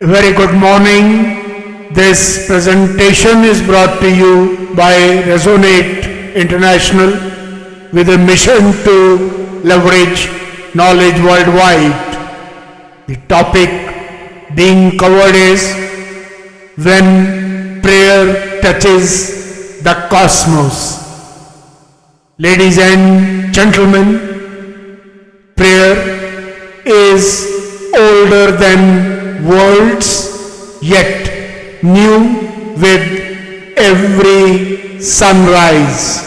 Very good morning. This presentation is brought to you by Resonate International with a mission to leverage knowledge worldwide. The topic being covered is when prayer touches the cosmos. Ladies and gentlemen, prayer is older than worlds, yet new with every sunrise.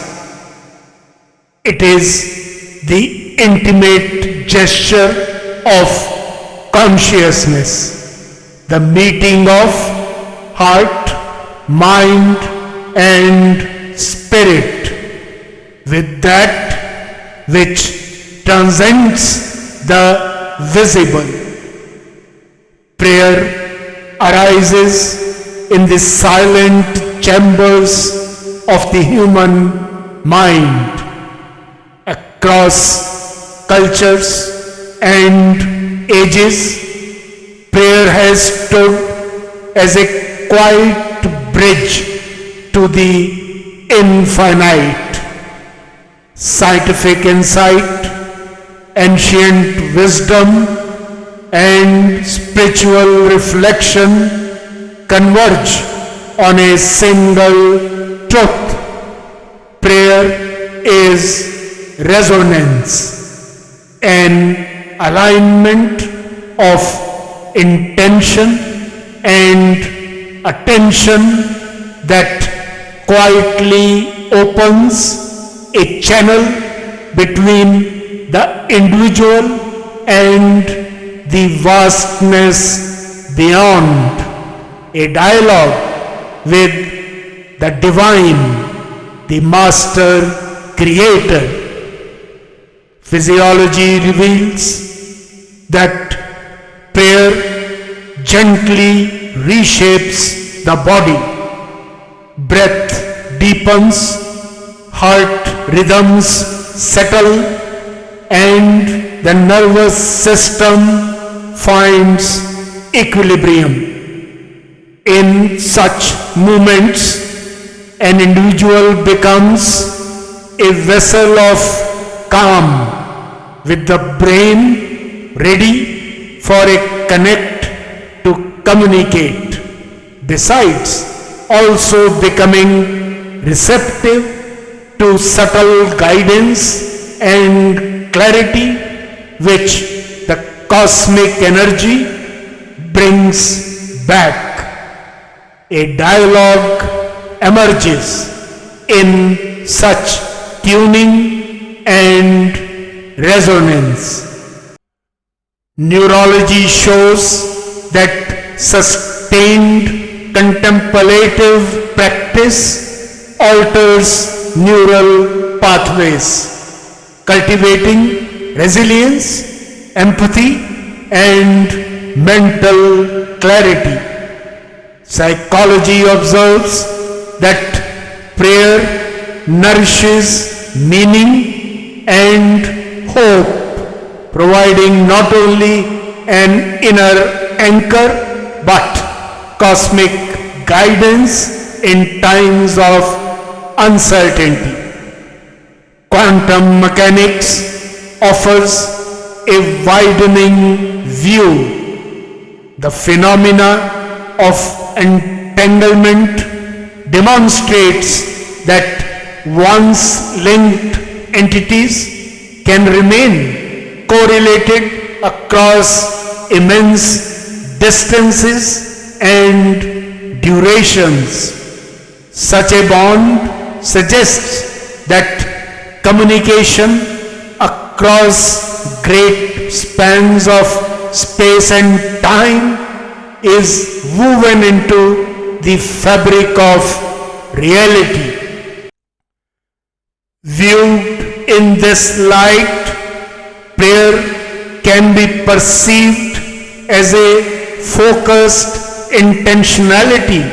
It is the intimate gesture of consciousness, the meeting of heart, mind, and spirit with that which transcends the visible. Prayer arises in the silent chambers of the human mind. Across cultures and ages, prayer has stood as a quiet bridge to the infinite. Scientific insight, ancient wisdom, and spiritual reflection converge on a single truth. Prayer is resonance, an alignment of intention and attention that quietly opens a channel between the individual and the vastness beyond, a dialogue with the divine, the master creator. Physiology reveals that prayer gently reshapes the body. Breath deepens, heart rhythms settle, and the nervous system finds equilibrium. In such moments, an individual becomes a vessel of calm, with the brain ready for a connect to communicate, besides also becoming receptive to subtle guidance and clarity which cosmic energy brings back. A dialogue emerges in such tuning and resonance. Neurology shows that sustained contemplative practice alters neural pathways, cultivating resilience, empathy, and mental clarity. Psychology observes that prayer nourishes meaning and hope, providing not only an inner anchor but cosmic guidance in times of uncertainty. Quantum mechanics offers a widening view. The phenomena of entanglement demonstrates that once linked entities can remain correlated across immense distances and durations. Such a bond suggests that communication across great spans of space and time is woven into the fabric of reality. Viewed in this light, prayer can be perceived as a focused intentionality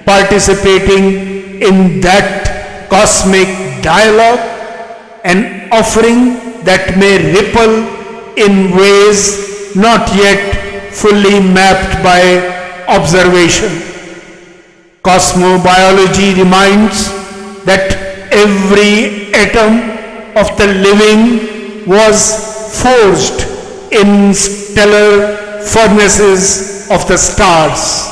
participating in that cosmic dialogue, an offering that may ripple in ways not yet fully mapped by observation. Cosmobiology reminds that every atom of the living was forged in stellar furnaces of the stars.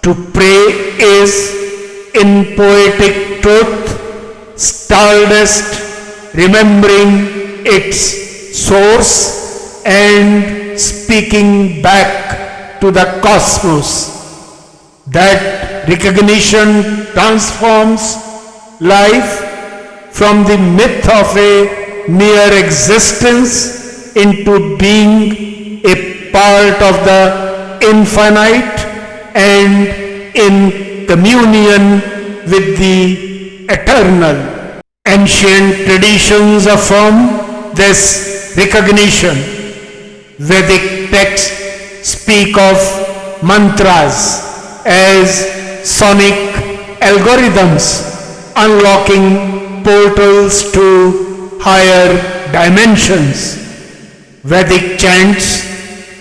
To pray is, in poetic truth, stardust remembering its source and speaking back to the cosmos. That recognition transforms life from the myth of a mere existence into being a part of the infinite and in communion with the eternal. Ancient traditions affirm this recognition. Vedic texts speak of mantras as sonic algorithms unlocking portals to higher dimensions. Vedic chants,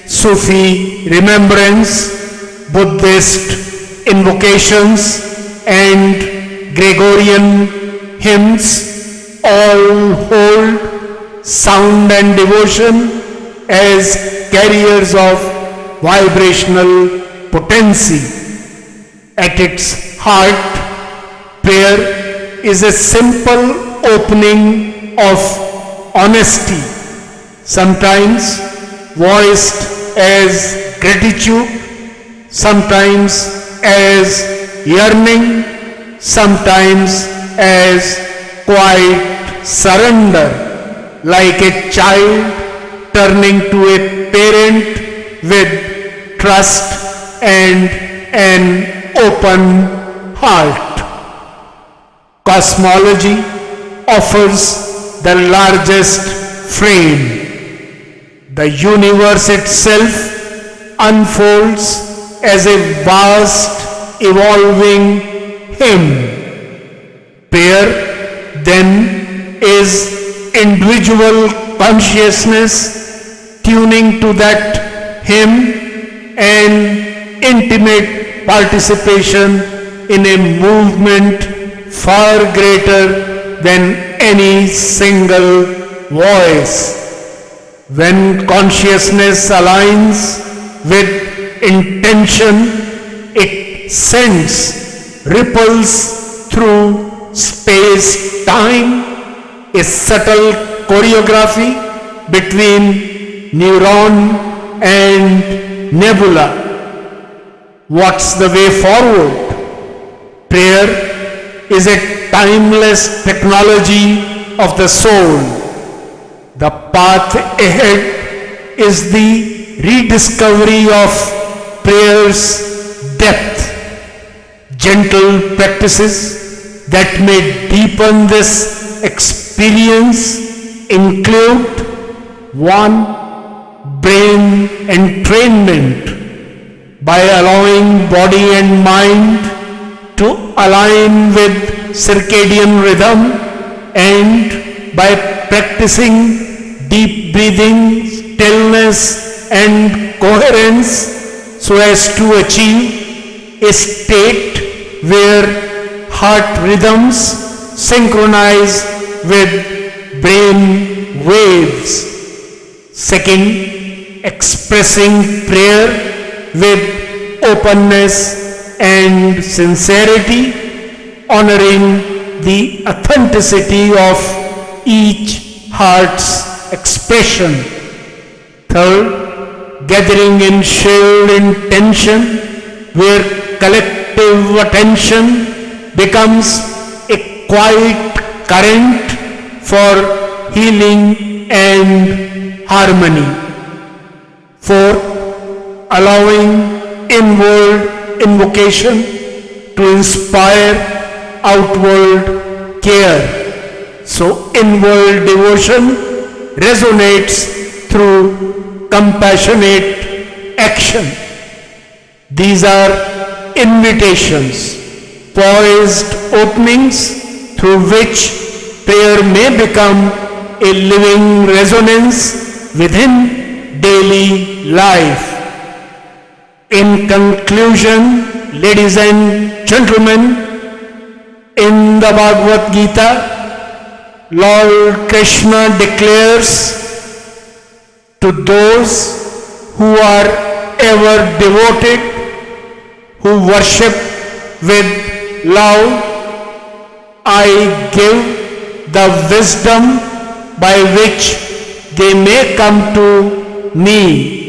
Sufi remembrance, Buddhist invocations, and Gregorian hymns all hold sound and devotion as carriers of vibrational potency. At its heart, prayer is a simple opening of honesty, sometimes voiced as gratitude, sometimes as yearning, sometimes as quiet surrender, like a child turning to a parent with trust and an open heart. Cosmology offers the largest frame. The universe itself unfolds as a vast, evolving hymn. Prayer, then, is individual consciousness tuning to that hymn and intimate participation in a movement far greater than any single voice. When consciousness aligns with intention, it sends ripples through space-time, a subtle choreography between neuron and nebula. What's the way forward? Prayer is a timeless technology of the soul. The path ahead is the rediscovery of prayer's depth. Gentle practices that may deepen this experience include 1. Brain entrainment. By allowing body and mind to align with circadian rhythm and by practicing deep breathing, stillness and coherence so as to achieve a state where heart rhythms synchronize with brain waves. 2. Expressing prayer with openness and sincerity, honoring the authenticity of each heart's expression. 3. Gathering in shared intention, where collective attention becomes a quiet current for healing and harmony. 4. Allowing inward invocation to inspire outward care. So inward devotion resonates through compassionate action. These are invitations, poised openings through which prayer may become a living resonance within daily life. In conclusion, ladies and gentlemen, in the Bhagavad Gita, Lord Krishna declares to those who are ever devoted, who worship with love, I give the wisdom by which they may come to me.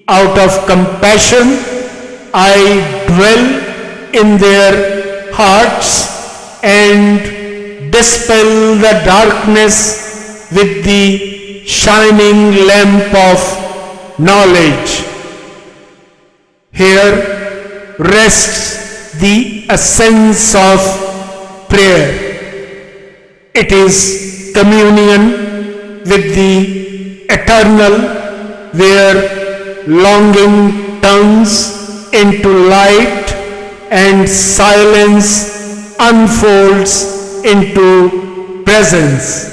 Out of compassion, I dwell in their hearts and dispel the darkness with the shining lamp of knowledge. Here rests the essence of prayer. It is communion with the eternal, where longing turns into light and silence unfolds into presence.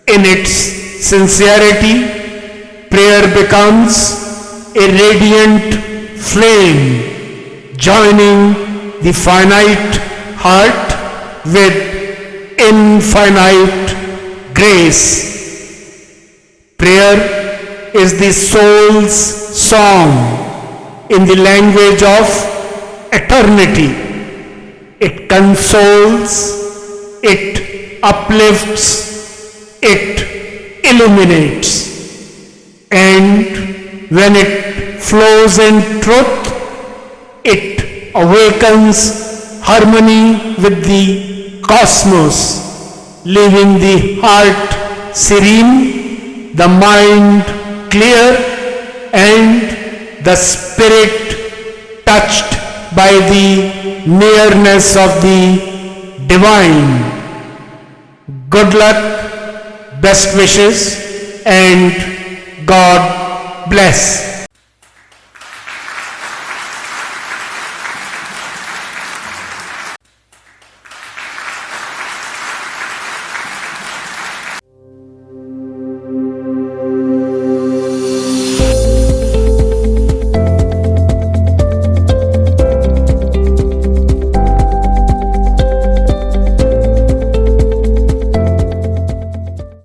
In its sincerity, prayer becomes a radiant flame, joining the finite heart with infinite grace. Prayer is the soul's song in the language of eternity. It consoles, it uplifts, it illuminates. And when it flows in truth, it awakens harmony with the cosmos, leaving the heart serene, the mind clear, and the spirit touched by the nearness of the divine. Good luck, best wishes, and God bless.